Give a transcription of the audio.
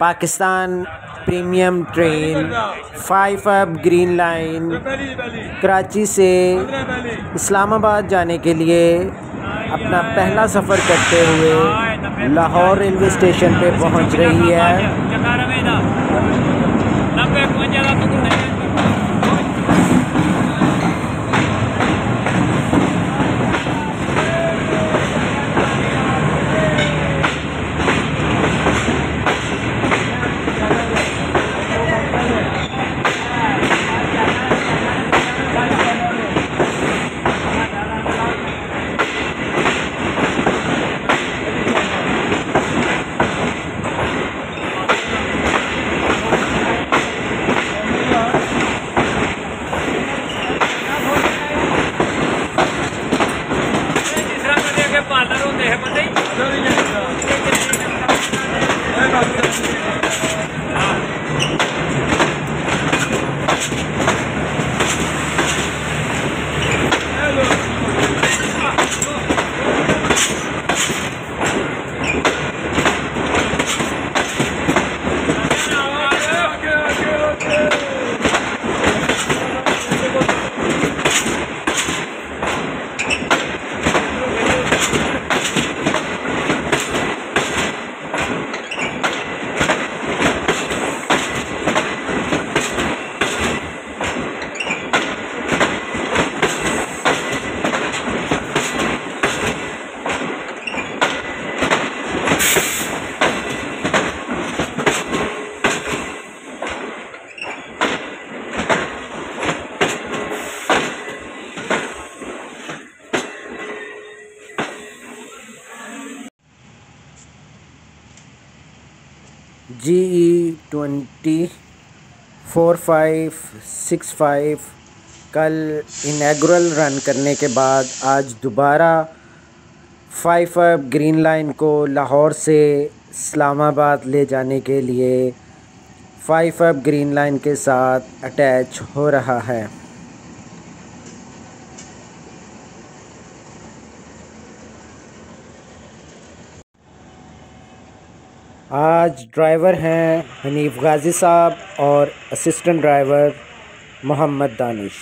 Pakistan premium train 5 अब green line Karachi से इस्लामाबाद जाने के लिए अपना पहला सफ़र करते हुए लाहौर रेलवे स्टेशन पे पहुंच रही है। GE-4565 कल इनॉग्रल रन करने के बाद आज दोबारा 5 अब ग्रीन लाइन को लाहौर से इस्लामाबाद ले जाने के लिए 5 अब ग्रीन लाइन के साथ अटैच हो रहा है। आज ड्राइवर हैं हनीफ गाजी साहब और असिस्टेंट ड्राइवर मोहम्मद दानिश।